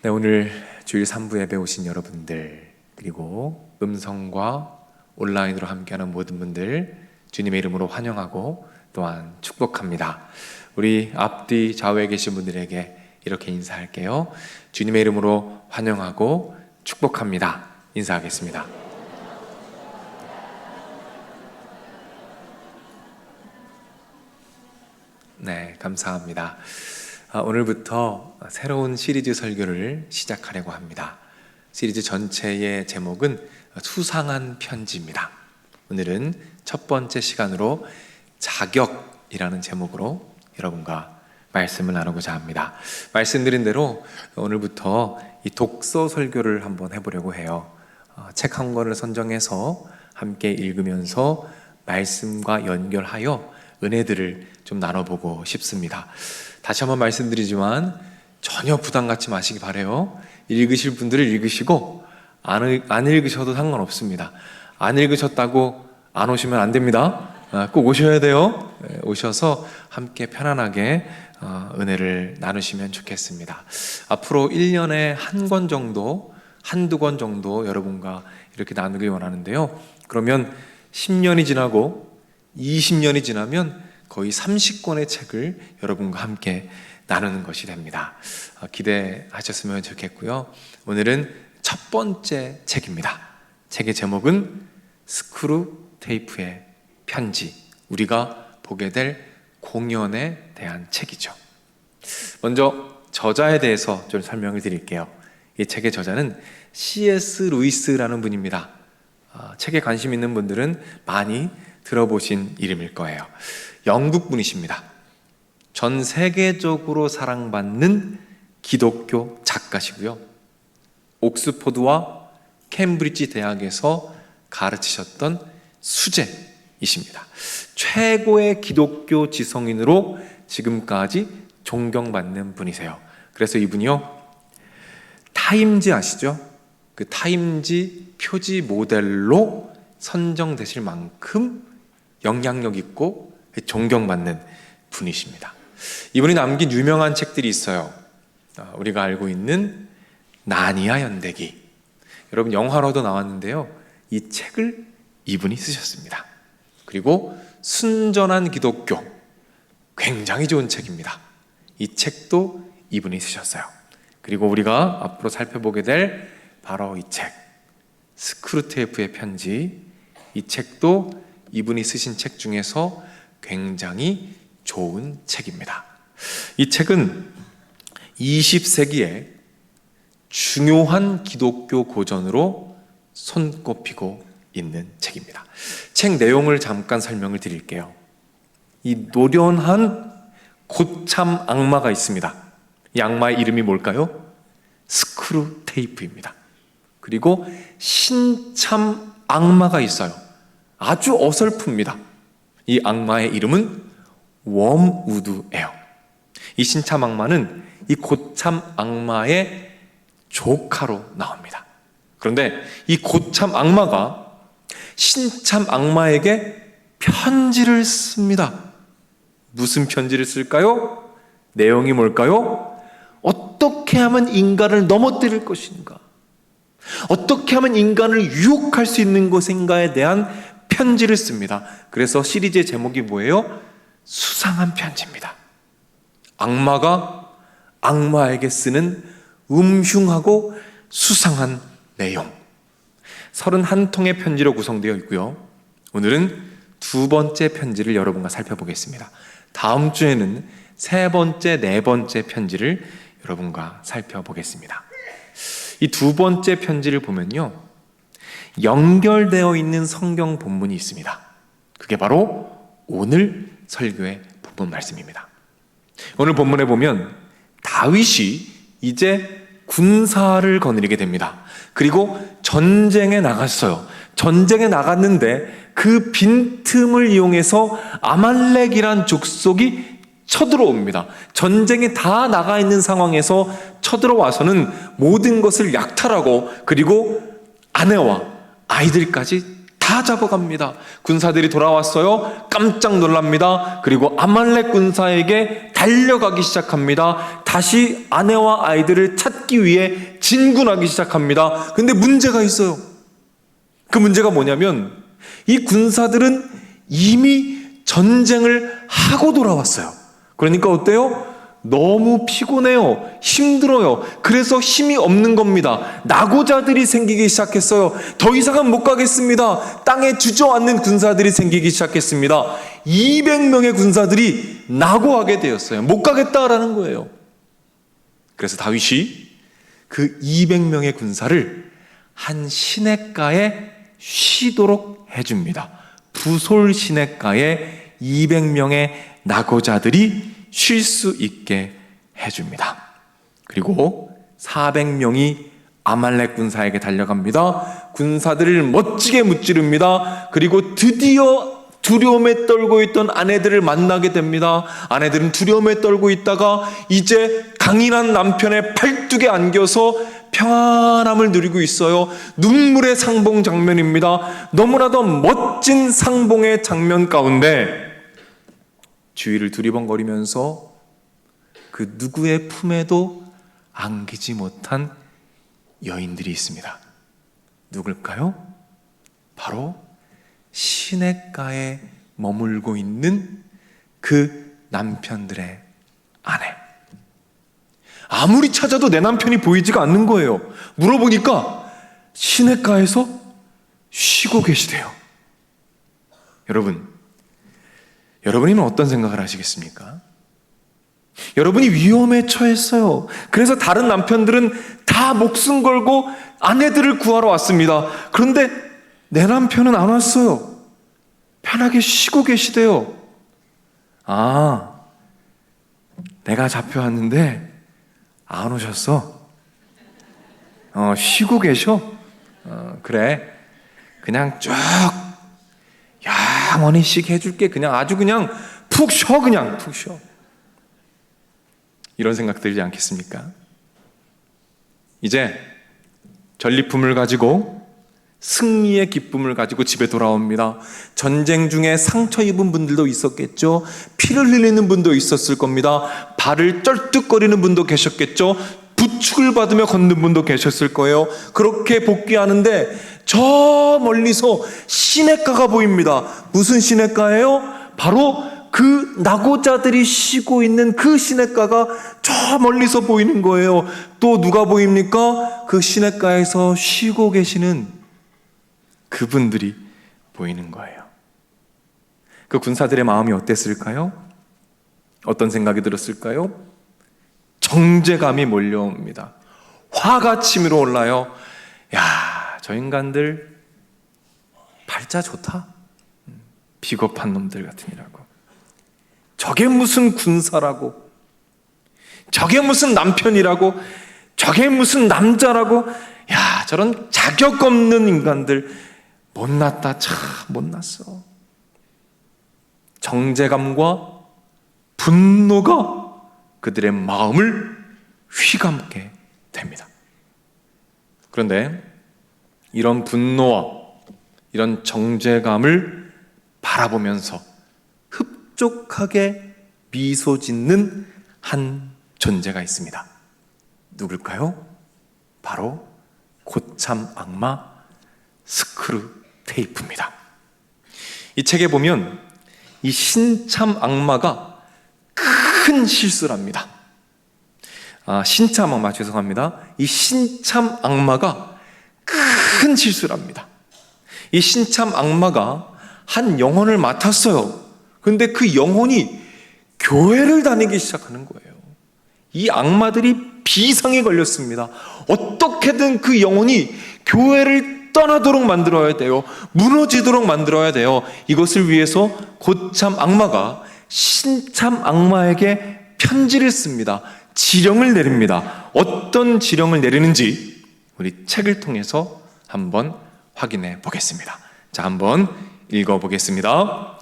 네, 오늘 주일 3부 예배 오신 여러분들, 그리고 음성과 온라인으로 함께하는 모든 분들 주님의 이름으로 환영하고 또한 축복합니다. 우리 앞뒤 좌우에 계신 분들에게 이렇게 인사할게요. 주님의 이름으로 환영하고 축복합니다. 인사하겠습니다. 네, 감사합니다. 오늘부터 새로운 시리즈 설교를 시작하려고 합니다. 시리즈 전체의 제목은 수상한 편지입니다. 오늘은 첫 번째 시간으로 자격이라는 제목으로 여러분과 말씀을 나누고자 합니다. 말씀드린 대로 오늘부터 이 독서 설교를 한번 해보려고 해요. 책 한 권을 선정해서 함께 읽으면서 말씀과 연결하여 은혜들을 좀 나눠보고 싶습니다. 다시 한번 말씀드리지만 전혀 부담 갖지 마시기 바라요. 읽으실 분들은 읽으시고 안 읽으셔도 상관없습니다. 안 읽으셨다고 안 오시면 안 됩니다. 꼭 오셔야 돼요. 오셔서 함께 편안하게 은혜를 나누시면 좋겠습니다. 앞으로 1년에 한 권 정도, 한두 권 정도 여러분과 이렇게 나누길 원하는데요. 그러면 10년이 지나고 20년이 지나면 거의 30권의 책을 여러분과 함께 나누는 것이 됩니다. 기대하셨으면 좋겠고요. 오늘은 첫 번째 책입니다. 책의 제목은 스크루 테이프의 편지, 우리가 보게 될 공연에 대한 책이죠. 먼저 저자에 대해서 좀 설명을 드릴게요. 이 책의 저자는 C.S. 루이스라는 분입니다. 책에 관심 있는 분들은 많이 들어보신 이름일 거예요. 영국 분이십니다. 전 세계적으로 사랑받는 기독교 작가시고요. 옥스포드와 캠브리지 대학에서 가르치셨던 수재이십니다. 최고의 기독교 지성인으로 지금까지 존경받는 분이세요. 그래서 이분이요, 타임지 아시죠? 그 타임지 표지 모델로 선정되실 만큼 영향력 있고 존경받는 분이십니다. 이분이 남긴 유명한 책들이 있어요. 우리가 알고 있는 나니아 연대기, 여러분 영화로도 나왔는데요, 이 책을 이분이 쓰셨습니다. 그리고 순전한 기독교, 굉장히 좋은 책입니다. 이 책도 이분이 쓰셨어요. 그리고 우리가 앞으로 살펴보게 될 바로 이 책, 스크루 테이프의 편지, 이 책도 이분이 쓰신 책 중에서 굉장히 좋은 책입니다. 이 책은 20세기에 중요한 기독교 고전으로 손꼽히고 있는 책입니다. 책 내용을 잠깐 설명을 드릴게요. 이 노련한 고참 악마가 있습니다. 이 악마의 이름이 뭘까요? 스크루 테이프입니다. 그리고 신참 악마가 있어요. 아주 어설픕니다. 이 악마의 이름은 웜우드예요. 이 신참 악마는 이 고참 악마의 조카로 나옵니다. 그런데 이 고참 악마가 신참 악마에게 편지를 씁니다. 무슨 편지를 쓸까요? 내용이 뭘까요? 어떻게 하면 인간을 넘어뜨릴 것인가? 어떻게 하면 인간을 유혹할 수 있는 것인가에 대한 편지를 씁니다. 그래서 시리즈의 제목이 뭐예요? 수상한 편지입니다. 악마가 악마에게 쓰는 음흉하고 수상한 내용, 31통의 편지로 구성되어 있고요. 오늘은 두 번째 편지를 여러분과 살펴보겠습니다. 다음 주에는 세 번째, 네 번째 편지를 여러분과 살펴보겠습니다. 이 두 번째 편지를 보면요, 연결되어 있는 성경 본문이 있습니다. 그게 바로 오늘 설교의 본문 말씀입니다. 오늘 본문에 보면 다윗이 이제 군사를 거느리게 됩니다. 그리고 전쟁에 나갔어요. 전쟁에 나갔는데 그 빈틈을 이용해서 아말렉이란 족속이 쳐들어옵니다. 전쟁에 다 나가 있는 상황에서 쳐들어와서는 모든 것을 약탈하고 그리고 아내와 아이들까지 다 잡아갑니다. 군사들이 돌아왔어요. 깜짝 놀랍니다. 그리고 아말렉 군사에게 달려가기 시작합니다. 다시 아내와 아이들을 찾기 위해 진군하기 시작합니다. 근데 문제가 있어요. 그 문제가 뭐냐면 이 군사들은 이미 전쟁을 하고 돌아왔어요. 그러니까 어때요? 너무 피곤해요. 힘들어요. 그래서 힘이 없는 겁니다. 낙오자들이 생기기 시작했어요. 더 이상은 못 가겠습니다. 땅에 주저앉는 군사들이 생기기 시작했습니다. 200명의 군사들이 낙오하게 되었어요. 못 가겠다라는 거예요. 그래서 다윗이 그 200명의 군사를 한 시냇가에 쉬도록 해줍니다. 부솔 시냇가에 200명의 낙오자들이 쉴 수 있게 해줍니다. 그리고 400명이 아말렉 군사에게 달려갑니다. 군사들을 멋지게 무찌릅니다. 그리고 드디어 두려움에 떨고 있던 아내들을 만나게 됩니다. 아내들은 두려움에 떨고 있다가 이제 강인한 남편의 팔뚝에 안겨서 평안함을 누리고 있어요. 눈물의 상봉 장면입니다. 너무나도 멋진 상봉의 장면 가운데 주위를 두리번거리면서 그 누구의 품에도 안기지 못한 여인들이 있습니다. 누굴까요? 바로 시냇가에 머물고 있는 그 남편들의 아내. 아무리 찾아도 내 남편이 보이지가 않는 거예요. 물어보니까 시냇가에서 쉬고 계시대요. 여러분이면 어떤 생각을 하시겠습니까? 여러분이 위험에 처했어요. 그래서 다른 남편들은 다 목숨 걸고 아내들을 구하러 왔습니다. 그런데 내 남편은 안 왔어요. 편하게 쉬고 계시대요. 아, 내가 잡혀왔는데 안 오셨어? 쉬고 계셔? 그래. 그냥 쭉 영원히 쉬게 해줄게. 아주 그냥 푹 쉬어. 푹 쉬어. 이런 생각 들지 않겠습니까? 이제 전리품을 가지고 승리의 기쁨을 가지고 집에 돌아옵니다. 전쟁 중에 상처 입은 분들도 있었겠죠. 피를 흘리는 분도 있었을 겁니다. 발을 쩔뚝거리는 분도 계셨겠죠. 부축을 받으며 걷는 분도 계셨을 거예요. 그렇게 복귀하는데 저 멀리서 시냇가가 보입니다. 무슨 시냇가예요? 바로 그 낙오자들이 쉬고 있는 그 시냇가가 저 멀리서 보이는 거예요. 또 누가 보입니까? 그 시냇가에서 쉬고 계시는 그분들이 보이는 거예요. 그 군사들의 마음이 어땠을까요? 어떤 생각이 들었을까요? 정죄감이 몰려옵니다. 화가 치밀어 올라요. 야, 저 인간들 팔자 좋다. 비겁한 놈들 같으니라고. 저게 무슨 군사라고. 저게 무슨 남편이라고. 저게 무슨 남자라고. 야, 저런 자격 없는 인간들. 못났다. 참 못났어. 정죄감과 분노가 그들의 마음을 휘감게 됩니다. 그런데 이런 분노와 이런 정죄감을 바라보면서 흡족하게 미소 짓는 한 존재가 있습니다. 누굴까요? 바로 고참 악마 스크루테이프입니다. 이 책에 보면 이 신참 악마가 큰 실수를 합니다. 신참 악마, 죄송합니다. 이 신참 악마가 큰 실수를 합니다. 이 신참 악마가 한 영혼을 맡았어요. 그런데 그 영혼이 교회를 다니기 시작하는 거예요. 이 악마들이 비상에 걸렸습니다. 어떻게든 그 영혼이 교회를 떠나도록 만들어야 돼요. 무너지도록 만들어야 돼요. 이것을 위해서 고참 악마가 신참 악마에게 편지를 씁니다. 지령을 내립니다. 어떤 지령을 내리는지 우리 책을 통해서 한번 확인해 보겠습니다. 자, 한번 읽어보겠습니다.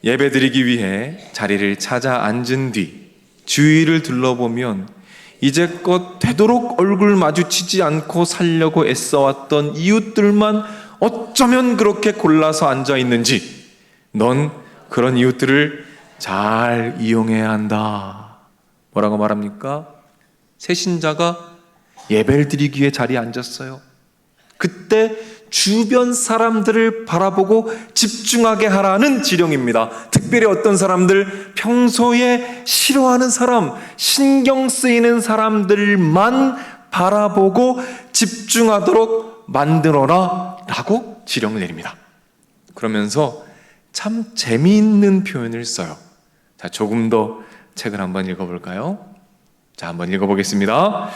예배드리기 위해 자리를 찾아 앉은 뒤 주위를 둘러보면 이제껏 되도록 얼굴 마주치지 않고 살려고 애써왔던 이웃들만 어쩌면 그렇게 골라서 앉아 있는지 넌 그런 이웃들을 잘 이용해야 한다. 뭐라고 말합니까? 새신자가 예배를 드리기 위해 자리에 앉았어요. 그때 주변 사람들을 바라보고 집중하게 하라는 지령입니다. 특별히 어떤 사람들, 평소에 싫어하는 사람, 신경 쓰이는 사람들만 바라보고 집중하도록 만들어라 라고 지령을 내립니다. 그러면서 참 재미있는 표현을 써요. 자, 조금 더 책을 한번 읽어볼까요? 자, 한번 읽어보겠습니다.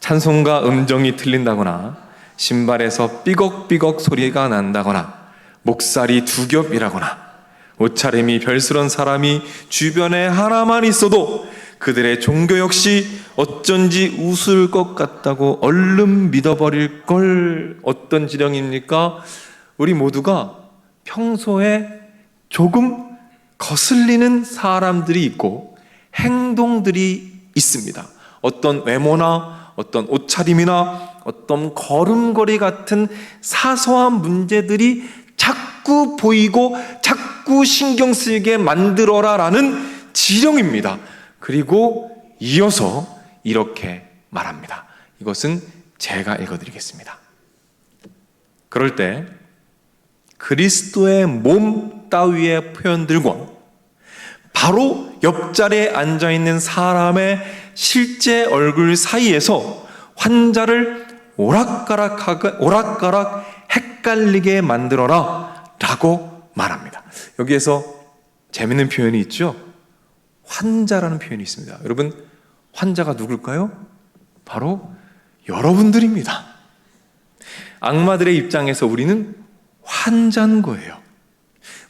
찬송가 음정이 틀린다거나 신발에서 삐걱삐걱 소리가 난다거나 목살이 두 겹이라거나 옷차림이 별스런 사람이 주변에 하나만 있어도 그들의 종교 역시 어쩐지 웃을 것 같다고 얼른 믿어버릴 걸. 어떤 지령입니까? 우리 모두가 평소에 조금 거슬리는 사람들이 있고 행동들이 있습니다. 어떤 외모나 어떤 옷차림이나 어떤 걸음걸이 같은 사소한 문제들이 자꾸 보이고 자꾸 신경 쓰이게 만들어라라는 지령입니다. 그리고 이어서 이렇게 말합니다. 이것은 제가 읽어드리겠습니다. 그럴 때 그리스도의 몸 따위의 표현들과 바로 옆자리에 앉아있는 사람의 실제 얼굴 사이에서 환자를 오락가락 헷갈리게 만들어라 라고 말합니다. 여기에서 재밌는 표현이 있죠. 환자라는 표현이 있습니다. 여러분, 환자가 누굴까요? 바로 여러분들입니다. 악마들의 입장에서 우리는 환자인 거예요.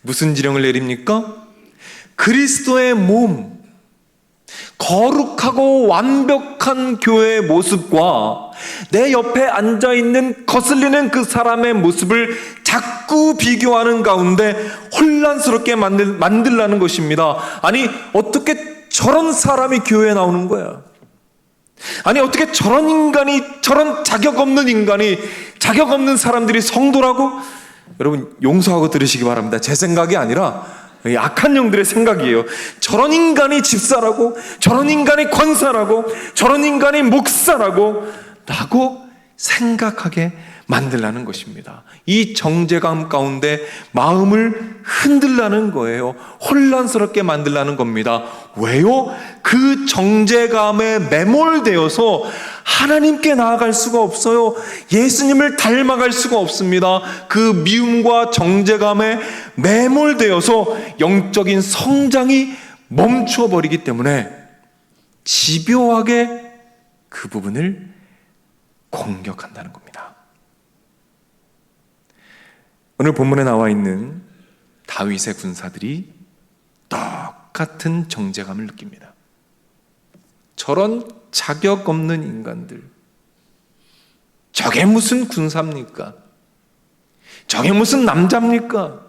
무슨 지령을 내립니까? 그리스도의 몸, 거룩하고 완벽한 교회의 모습과 내 옆에 앉아있는 거슬리는 그 사람의 모습을 자꾸 비교하는 가운데 혼란스럽게 만들라는 것입니다. 아니, 어떻게 저런 사람이 교회에 나오는 거야? 아니, 어떻게 저런 인간이, 저런 자격 없는 인간이, 자격 없는 사람들이 성도라고? 여러분, 용서하고 들으시기 바랍니다. 제 생각이 아니라 악한 영들의 생각이에요. 저런 인간이 집사라고, 저런 인간이 권사라고, 저런 인간이 목사라고 라고 생각하게 만들라는 것입니다. 이 정죄감 가운데 마음을 흔들라는 거예요. 혼란스럽게 만들라는 겁니다. 왜요? 그 정죄감에 매몰되어서 하나님께 나아갈 수가 없어요. 예수님을 닮아갈 수가 없습니다. 그 미움과 정죄감에 매몰되어서 영적인 성장이 멈춰버리기 때문에 집요하게 그 부분을 공격한다는 겁니다. 오늘 본문에 나와 있는 다윗의 군사들이 똑같은 정죄감을 느낍니다. 저런 자격 없는 인간들, 저게 무슨 군사입니까? 저게 무슨 남자입니까?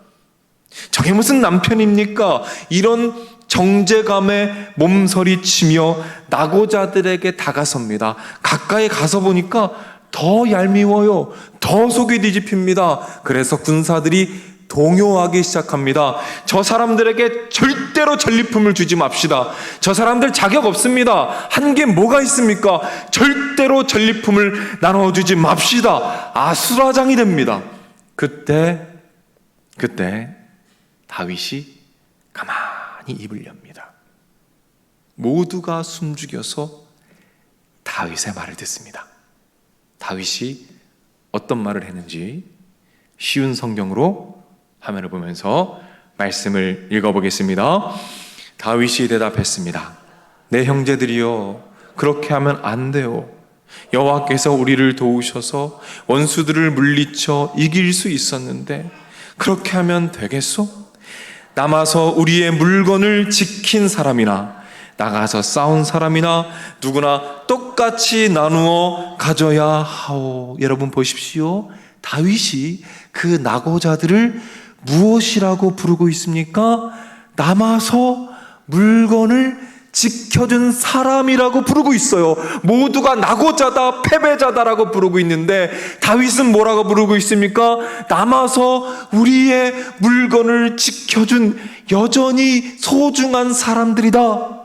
저게 무슨 남편입니까? 이런 정죄감에 몸서리치며 낙오자들에게 다가섭니다. 가까이 가서 보니까 더 얄미워요. 더 속이 뒤집힙니다. 그래서 군사들이 동요하기 시작합니다. 저 사람들에게 절대로 전리품을 주지 맙시다. 저 사람들 자격 없습니다. 한 게 뭐가 있습니까? 절대로 전리품을 나눠주지 맙시다. 아수라장이 됩니다. 그때 다윗이 가만히 입을 엽니다. 모두가 숨죽여서 다윗의 말을 듣습니다. 다윗이 어떤 말을 했는지 쉬운 성경으로 화면을 보면서 말씀을 읽어보겠습니다. 다윗이 대답했습니다. 내 형제들이여, 그렇게 하면 안 돼요. 여호와께서 우리를 도우셔서 원수들을 물리쳐 이길 수 있었는데 그렇게 하면 되겠소? 남아서 우리의 물건을 지킨 사람이나 나가서 싸운 사람이나 누구나 똑같이 나누어 가져야 하오. 여러분 보십시오. 다윗이 그 낙오자들을 무엇이라고 부르고 있습니까? 남아서 물건을 지켜준 사람이라고 부르고 있어요. 모두가 낙오자다, 패배자다라고 부르고 있는데 다윗은 뭐라고 부르고 있습니까? 남아서 우리의 물건을 지켜준 여전히 소중한 사람들이다.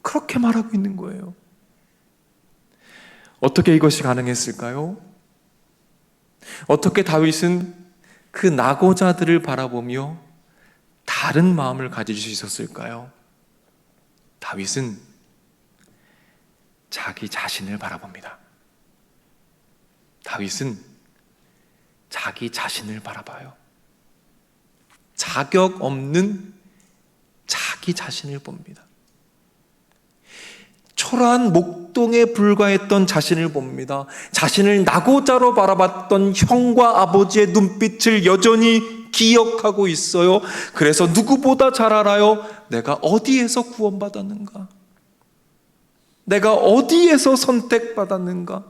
그렇게 말하고 있는 거예요. 어떻게 이것이 가능했을까요? 어떻게 다윗은 그 낙오자들을 바라보며 다른 마음을 가질 수 있었을까요? 다윗은 자기 자신을 바라봅니다. 다윗은 자기 자신을 바라봐요. 자격 없는 자기 자신을 봅니다. 초라한 목동에 불과했던 자신을 봅니다. 자신을 낙오자로 바라봤던 형과 아버지의 눈빛을 여전히 기억하고 있어요. 그래서 누구보다 잘 알아요. 내가 어디에서 구원받았는가? 내가 어디에서 선택받았는가?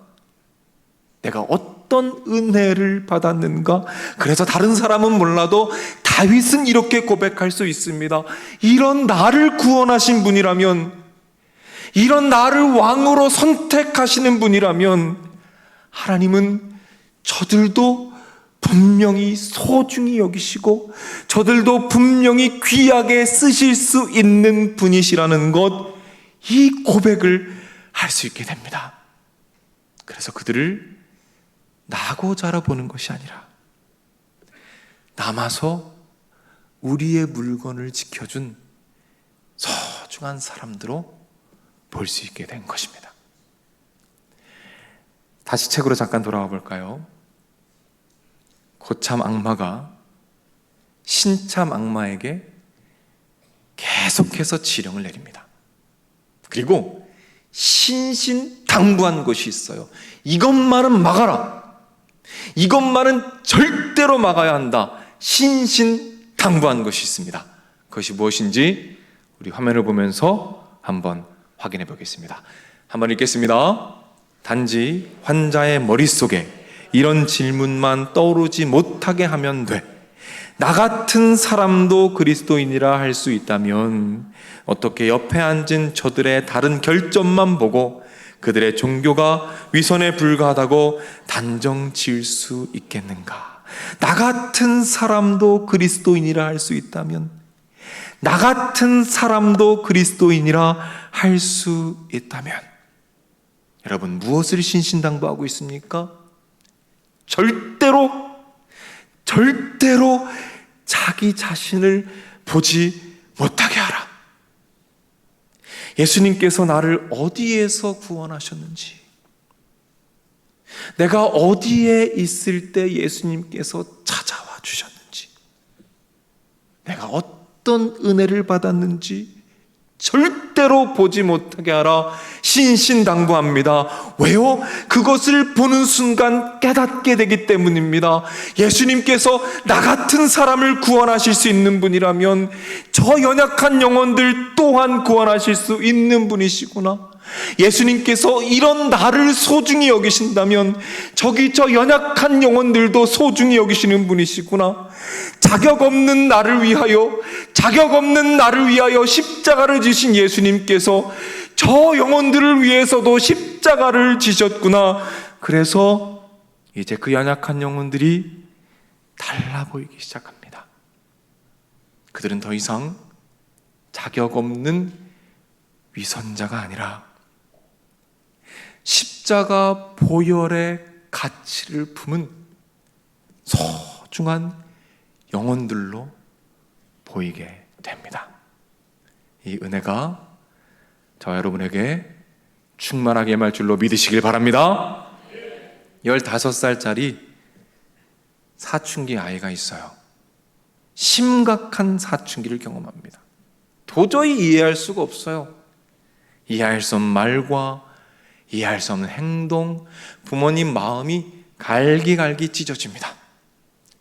내가 어떤 은혜를 받았는가? 그래서 다른 사람은 몰라도 다윗은 이렇게 고백할 수 있습니다. 이런 나를 구원하신 분이라면, 이런 나를 왕으로 선택하시는 분이라면 하나님은 저들도 분명히 소중히 여기시고 저들도 분명히 귀하게 쓰실 수 있는 분이시라는 것, 이 고백을 할 수 있게 됩니다. 그래서 그들을 낙오자로 보는 것이 아니라 남아서 우리의 물건을 지켜준 소중한 사람들로 볼 수 있게 된 것입니다. 다시 책으로 잠깐 돌아와 볼까요? 고참 악마가 신참 악마에게 계속해서 지령을 내립니다. 그리고 신신당부한 것이 있어요. 이것만은 막아라. 이것만은 절대로 막아야 한다. 신신당부한 것이 있습니다. 그것이 무엇인지 우리 화면을 보면서 한번 확인해 보겠습니다. 한번 읽겠습니다. 단지 환자의 머릿속에 이런 질문만 떠오르지 못하게 하면 돼. 나 같은 사람도 그리스도인이라 할 수 있다면 어떻게 옆에 앉은 저들의 다른 결점만 보고 그들의 종교가 위선에 불과하다고 단정 지을 수 있겠는가? 나 같은 사람도 그리스도인이라 할 수 있다면, 나 같은 사람도 그리스도인이라 할 수 있다면, 여러분 무엇을 신신당부하고 있습니까? 절대로 자기 자신을 보지 못하게 하라. 예수님께서 나를 어디에서 구원하셨는지, 내가 어디에 있을 때 예수님께서 찾아와 주셨는지, 내가 어떤 은혜를 받았는지 절대로 보지 못하게 하라. 신신당부합니다. 왜요? 그것을 보는 순간 깨닫게 되기 때문입니다. 예수님께서 나 같은 사람을 구원하실 수 있는 분이라면 저 연약한 영혼들 또한 구원하실 수 있는 분이시구나. 예수님께서 이런 나를 소중히 여기신다면 저기 저 연약한 영혼들도 소중히 여기시는 분이시구나. 자격 없는 나를 위하여 십자가를 지신 예수님께서 저 영혼들을 위해서도 십자가를 지셨구나. 그래서 이제 그 연약한 영혼들이 달라 보이기 시작합니다. 그들은 더 이상 자격 없는 위선자가 아니라 십자가 보혈의 가치를 품은 소중한 영혼들로 보이게 됩니다. 이 은혜가 저와 여러분에게 충만하게 임할 줄로 믿으시길 바랍니다. 15살짜리 사춘기 아이가 있어요. 심각한 사춘기를 경험합니다. 도저히 이해할 수가 없어요. 이해할 수 없는 말과 이해할 수 없는 행동, 부모님 마음이 갈기갈기 찢어집니다.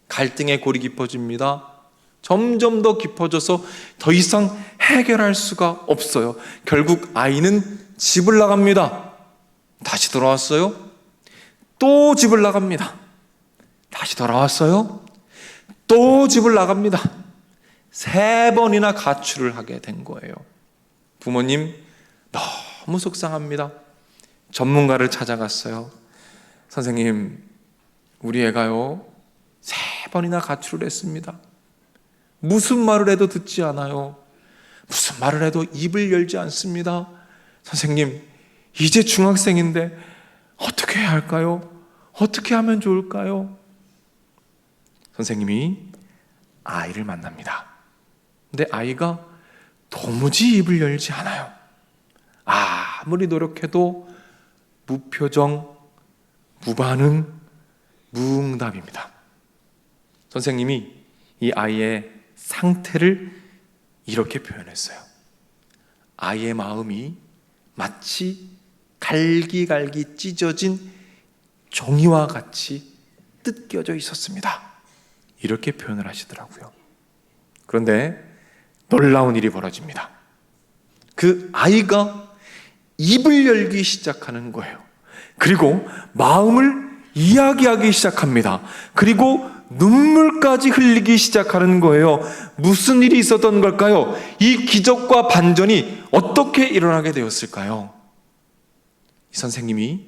갈등의 골이 깊어집니다. 점점 더 깊어져서 더 이상 해결할 수가 없어요. 결국 아이는 집을 나갑니다. 다시 돌아왔어요. 또 집을 나갑니다. 다시 돌아왔어요. 또 집을 나갑니다. 3번이나 가출을 하게 된 거예요. 부모님 너무 속상합니다. 전문가를 찾아갔어요. 선생님, 우리 애가요 3번이나 가출을 했습니다. 무슨 말을 해도 듣지 않아요. 무슨 말을 해도 입을 열지 않습니다. 선생님, 이제 중학생인데 어떻게 해야 할까요? 어떻게 하면 좋을까요? 선생님이 아이를 만납니다. 근데 아이가 도무지 입을 열지 않아요. 아무리 노력해도 무표정, 무반응, 무응답입니다. 선생님이 이 아이의 상태를 이렇게 표현했어요. 아이의 마음이 마치 갈기갈기 찢어진 종이와 같이 뜯겨져 있었습니다. 이렇게 표현을 하시더라고요. 그런데 놀라운 일이 벌어집니다. 그 아이가 입을 열기 시작하는 거예요. 그리고 마음을 이야기하기 시작합니다. 그리고 눈물까지 흘리기 시작하는 거예요. 무슨 일이 있었던 걸까요? 이 기적과 반전이 어떻게 일어나게 되었을까요? 이 선생님이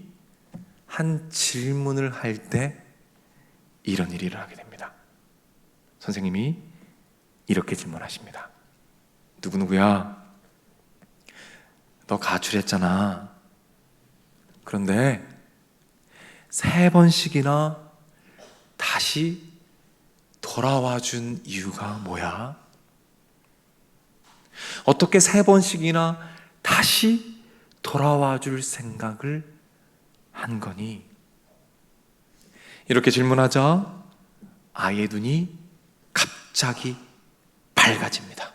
한 질문을 할 때 이런 일이 일어나게 됩니다. 선생님이 이렇게 질문하십니다. 누구누구야, 너 가출했잖아. 그런데 3번씩이나 다시 돌아와 준 이유가 뭐야? 어떻게 3번씩이나 다시 돌아와 줄 생각을 한 거니? 이렇게 질문하자 아이의 눈이 갑자기 밝아집니다.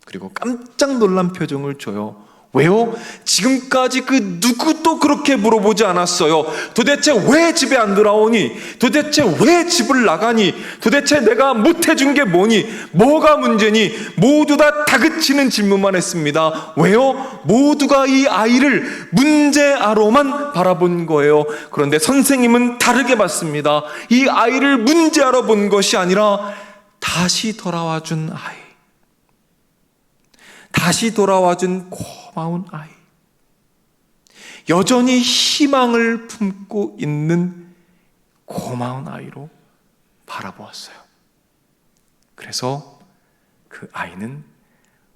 그리고 깜짝 놀란 표정을 줘요. 왜요? 지금까지 그 누구도 그렇게 물어보지 않았어요. 도대체 왜 집에 안 돌아오니? 도대체 왜 집을 나가니? 도대체 내가 못해준 게 뭐니? 뭐가 문제니? 모두 다 다그치는 질문만 했습니다. 왜요? 모두가 이 아이를 문제아로만 바라본 거예요. 그런데 선생님은 다르게 봤습니다. 이 아이를 문제아로 본 것이 아니라 다시 돌아와 준 아이, 다시 돌아와 준 고마운 아이, 여전히 희망을 품고 있는 고마운 아이로 바라보았어요. 그래서 그 아이는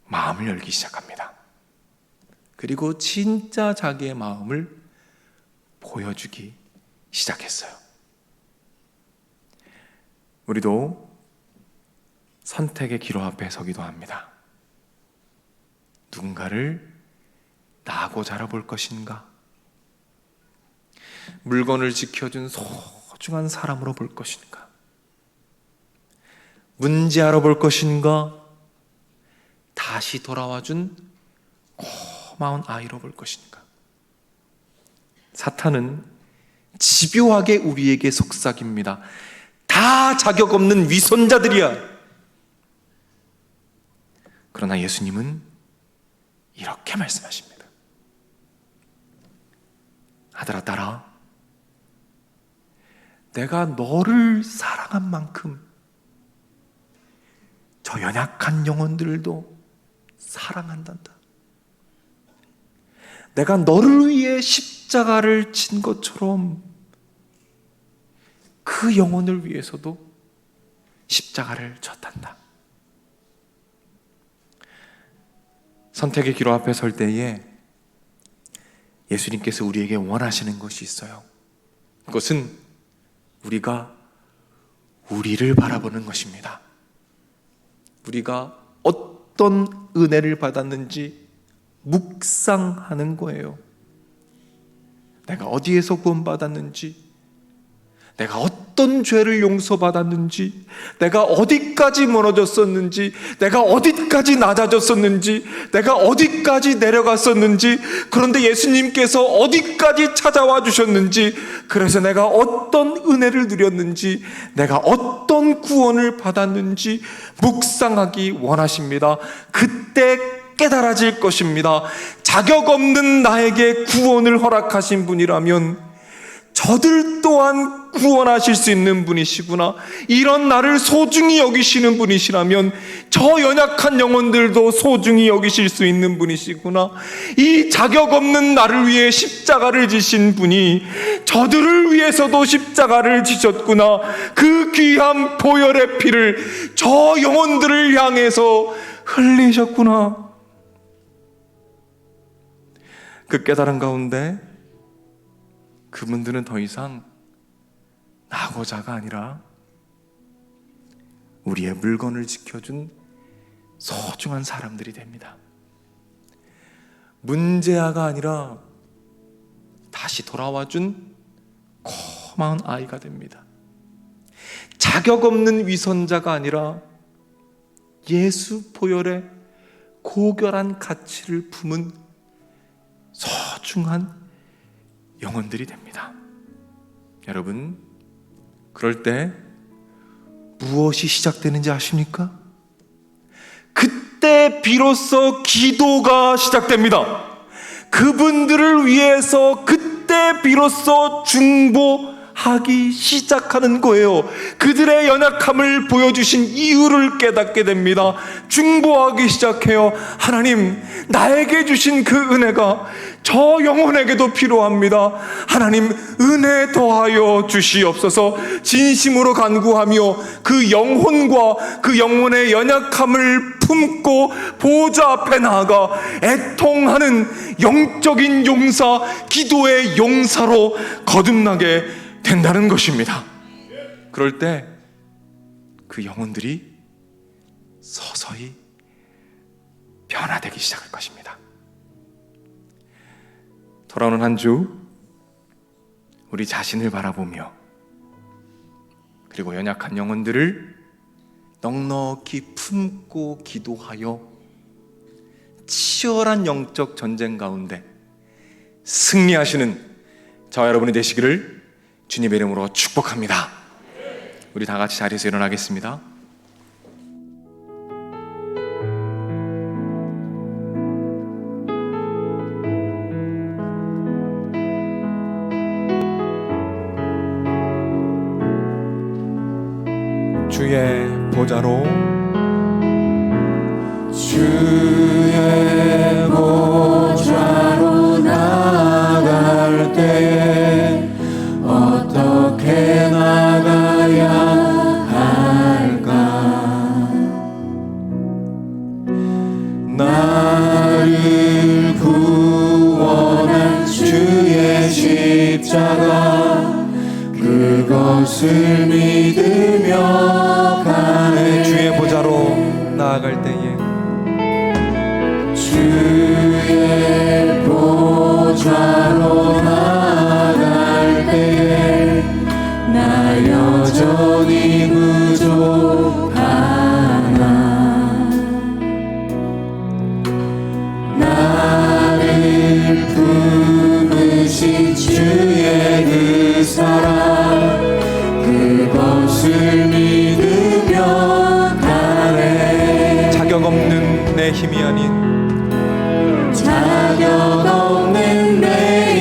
마음을 열기 시작합니다. 그리고 진짜 자기의 마음을 보여주기 시작했어요. 우리도 선택의 기로 앞에 서기도 합니다. 누군가를 나고 자라볼 것인가? 물건을 지켜준 소중한 사람으로 볼 것인가? 문제아로 볼 것인가? 다시 돌아와준 고마운 아이로 볼 것인가? 사탄은 집요하게 우리에게 속삭입니다. 다 자격 없는 위선자들이야. 그러나 예수님은 이렇게 말씀하십니다. 아들아, 딸아, 내가 너를 사랑한 만큼 저 연약한 영혼들도 사랑한단다. 내가 너를 위해 십자가를 진 것처럼 그 영혼을 위해서도 십자가를 졌단다. 선택의 기로 앞에 설 때에 예수님께서 우리에게 원하시는 것이 있어요. 그것은 우리가 우리를 바라보는 것입니다. 우리가 어떤 은혜를 받았는지 묵상하는 거예요. 내가 어디에서 구원받았는지, 내가 어떤 죄를 용서받았는지, 내가 어디까지 무너졌었는지, 내가 어디까지 낮아졌었는지, 내가 어디까지 내려갔었는지, 그런데 예수님께서 어디까지 찾아와 주셨는지, 그래서 내가 어떤 은혜를 누렸는지, 내가 어떤 구원을 받았는지 묵상하기 원하십니다. 그때 깨달아질 것입니다. 자격 없는 나에게 구원을 허락하신 분이라면 저들 또한 구원하실 수 있는 분이시구나. 이런 나를 소중히 여기시는 분이시라면 저 연약한 영혼들도 소중히 여기실 수 있는 분이시구나. 이 자격 없는 나를 위해 십자가를 지신 분이 저들을 위해서도 십자가를 지셨구나. 그 귀한 보혈의 피를 저 영혼들을 향해서 흘리셨구나. 그 깨달음 가운데 그분들은 더 이상 나고자가 아니라 우리의 물건을 지켜준 소중한 사람들이 됩니다. 문제아가 아니라 다시 돌아와준 고마운 아이가 됩니다. 자격 없는 위선자가 아니라 예수 보혈의 고결한 가치를 품은 소중한 영혼들이 됩니다. 여러분, 그럴 때 무엇이 시작되는지 아십니까? 그때 비로소 기도가 시작됩니다. 그분들을 위해서 그때 비로소 중보하기 시작하는 거예요. 그들의 연약함을 보여주신 이유를 깨닫게 됩니다. 중보하기 시작해요. 하나님, 나에게 주신 그 은혜가 저 영혼에게도 필요합니다. 하나님, 은혜 더하여 주시옵소서. 진심으로 간구하며 그 영혼과 그 영혼의 연약함을 품고 보좌 앞에 나아가 애통하는 영적인 용사, 기도의 용사로 거듭나게 된다는 것입니다. 그럴 때 그 영혼들이 서서히 변화되기 시작할 것입니다. 돌아오는 한 주 우리 자신을 바라보며 그리고 연약한 영혼들을 넉넉히 품고 기도하여 치열한 영적 전쟁 가운데 승리하시는 저와 여러분이 되시기를 주님의 이름으로 축복합니다. 우리 다 같이 자리에서 일어나겠습니다. 주의 보좌로 나아갈 때에 어떻게 나가야 할까? 나를 구원한 주의 십자가 그것을 믿으며 가네. 주의 보좌로 나아갈 때에 주의 보좌로 나아갈 때에 나 여전히 부족하나. 나를 품으신 주의 그 사랑 그것을 믿으며 가네. 자격 없는 내 힘이 아닌 자격 없는 내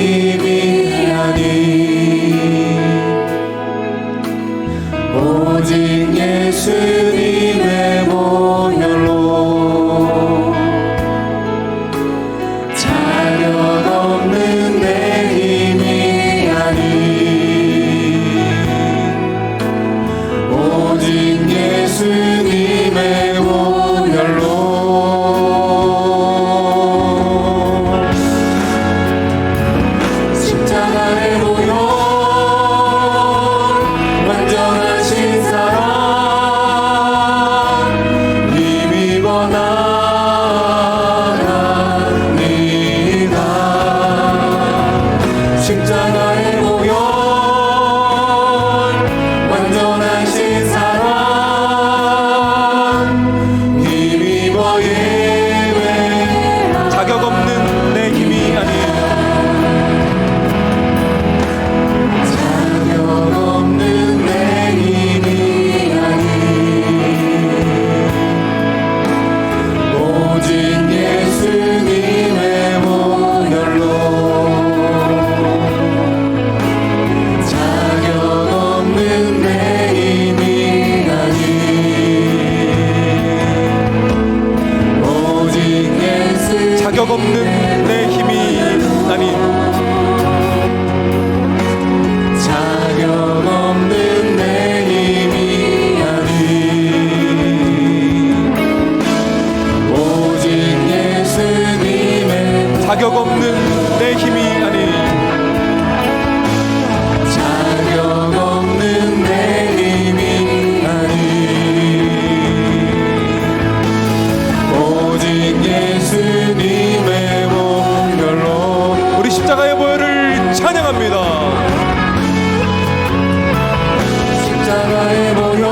십자가의 보혈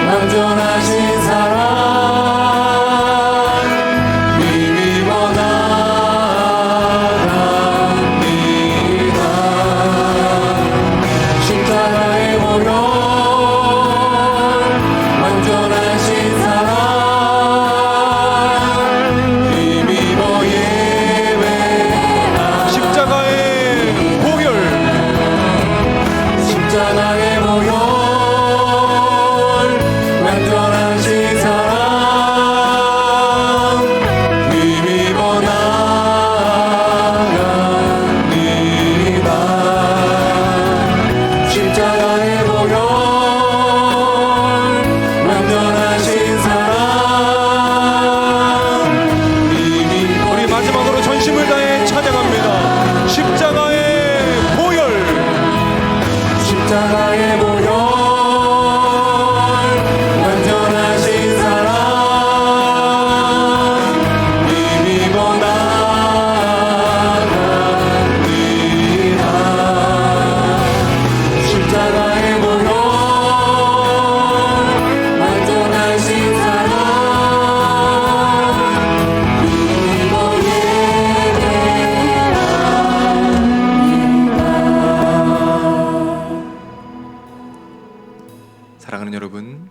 완전하신 사랑 힘입어 나갑니다. 십자가의 보혈 완전하신 사랑 힘입어 예배합니다. 십자가의 보혈 십자가의 보혈 완전하신 사랑 힘입어 나갑니다. 십자가의 보혈 완전하신 사랑 힘입어 우리 마지막으로 전심을 다해 찬양합니다. 십자가의 보혈 십자가의 보혈 완전하신 사랑 힘입어 나갑니다. 십자가의 보혈 완전하신 사랑 힘입어 사랑하는 여러분,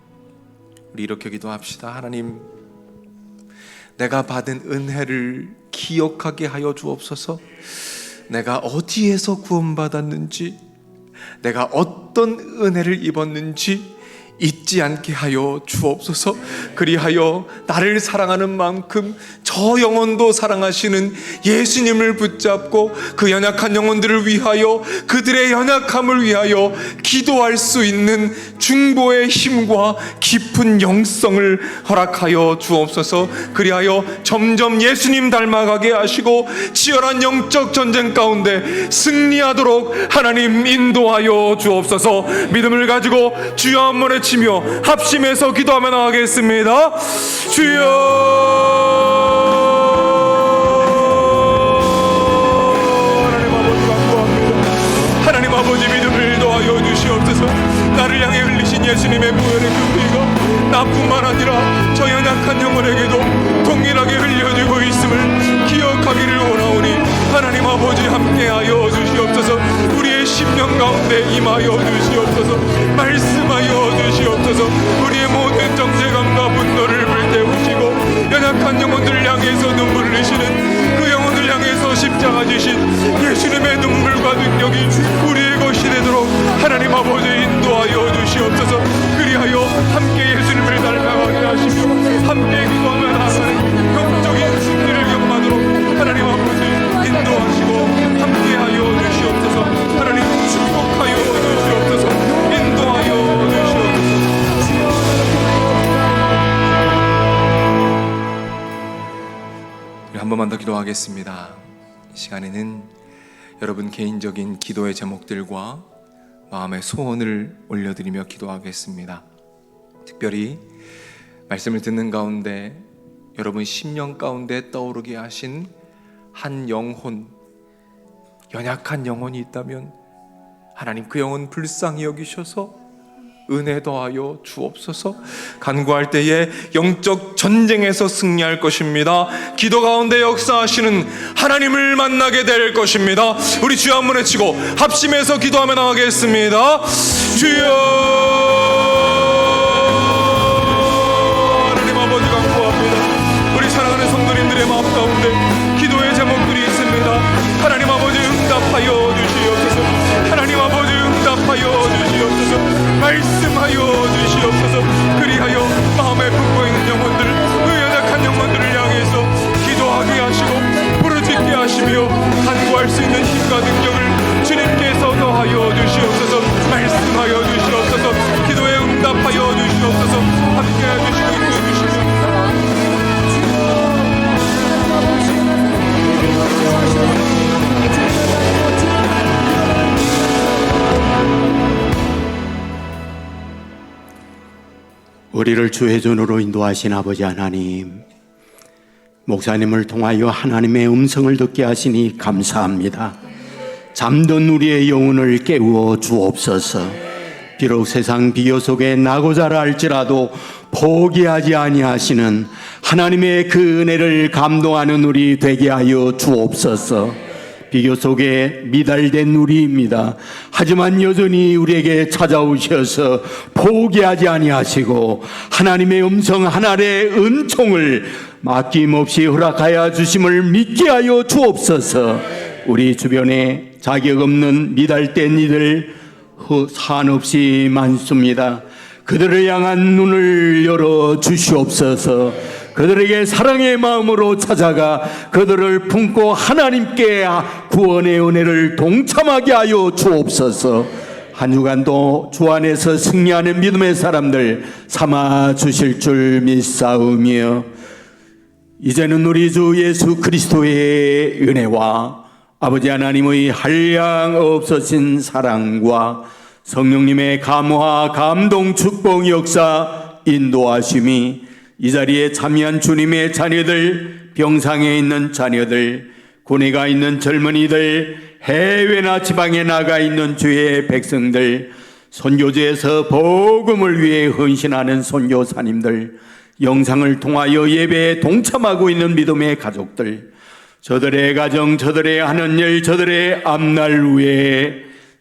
우리 이렇게 기도합시다. 하나님, 내가 받은 은혜를 기억하게 하여 주옵소서. 내가 어디에서 구원받았는지, 내가 어떤 은혜를 입었는지 잊지 않게 하여 주옵소서. 그리하여 나를 사랑하는 만큼 저 영혼도 사랑하시는 예수님을 붙잡고 그 연약한 영혼들을 위하여, 그들의 연약함을 위하여 기도할 수 있는 중보의 힘과 깊은 영성을 허락하여 주옵소서. 그리하여 점점 예수님 닮아가게 하시고 치열한 영적 전쟁 가운데 승리하도록 하나님 인도하여 주옵소서. 믿음을 가지고 주여 한번 외치며 합심해서 기도하며 나가겠습니다. 주여. 하나님 아버지, 믿음을 더하여 주시옵소서. 나를 향해 흘리신 예수님의 보혈의 그 피가 나뿐만 아니라 저 연약한 영혼에게도 동일하게 흘려지고 있음을 기억하기를 원하오니 하나님 아버지 함께하여 주시옵소서. 우리의 심령 가운데 임하여 주시옵소서. 말씀하여 주시옵소서. 우리의 모든 정죄감과 분노를 불태우시고 연약한 영혼들을 향해서 눈물을 흘리시는 그 영혼을 향해서 십자가 지신 예수님의 눈물과 능력이 우리의 것이 되도록 하나님 아버지 인도하여 주시옵소서. 그리하여 함께 예수님을 닮아가게 하시며 함께 기도하며 나아가는 영적인 승리를 경험하도록 하나님 아버지 인도하시고 함께하여 주시옵소서. 하나님 축복하여 주시옵소서. 인도하여 주시옵소서. 한 번만 더 기도하겠습니다. 이 시간에는 여러분 개인적인 기도의 제목들과 마음의 소원을 올려드리며 기도하겠습니다. 특별히 말씀을 듣는 가운데 여러분 심령 가운데 떠오르게 하신 한 영혼, 연약한 영혼이 있다면 하나님 그 영혼 불쌍히 여기셔서 은혜 더하여 주옵소서. 간구할 때에 영적 전쟁에서 승리할 것입니다. 기도 가운데 역사하시는 하나님을 만나게 될 것입니다. 우리 주여 한번 외치고 합심해서 기도하며 나가겠습니다. 주여. 하나님 아버지 간구합니다. 우리 사랑하는 성도님들의 마음 가운데 기도의 제목들이 있습니다. 하나님 아버지 응답하여 주시옵소서. 하나님 아버지 응답하여 주시옵소서. 말씀하여 주시옵소서. 그리하여 마음에 품고 있는 영혼들, 그 연약한 영혼들을 향해서 기도하게 하시고 부르짖게 하시며 간구할 수 있는 힘과 능력을 주님께서 더하여 주시옵소서. 말씀하여 주시옵소서. 기도에 응답하여 주시옵소서. 함께해 주시고 인도해 주시옵소서. 우리를 주의 존으로 인도하신 아버지 하나님, 목사님을 통하여 하나님의 음성을 듣게 하시니 감사합니다. 잠든 우리의 영혼을 깨우어 주옵소서. 비록 세상 비교 속에 나고 자라 할지라도 포기하지 아니하시는 하나님의 그 은혜를 감동하는 우리 되게 하여 주옵소서. 비교 속에 미달된 우리입니다. 하지만 여전히 우리에게 찾아오셔서 포기하지 아니하시고 하나님의 음성 하나의 은총을 맡김없이 허락하여 주심을 믿게 하여 주옵소서. 우리 주변에 자격 없는 미달된 이들 한없이 많습니다. 그들을 향한 눈을 열어 주시옵소서. 그들에게 사랑의 마음으로 찾아가 그들을 품고 하나님께 구원의 은혜를 동참하게 하여 주옵소서. 한 주간도 주 안에서 승리하는 믿음의 사람들 삼아 주실 줄 믿사오며, 이제는 우리 주 예수 그리스도의 은혜와 아버지 하나님의 한량없으신 사랑과 성령님의 감화, 감동, 축복, 역사, 인도하심이 이 자리에 참여한 주님의 자녀들, 병상에 있는 자녀들, 군에 가 있는 젊은이들, 해외나 지방에 나가 있는 주의 백성들, 선교지에서 복음을 위해 헌신하는 선교사님들, 영상을 통하여 예배에 동참하고 있는 믿음의 가족들, 저들의 가정, 저들의 하는 일, 저들의 앞날 위에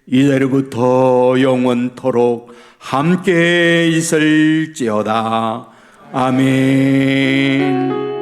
이제로부터 영원토록 함께 있을지어다. 아멘.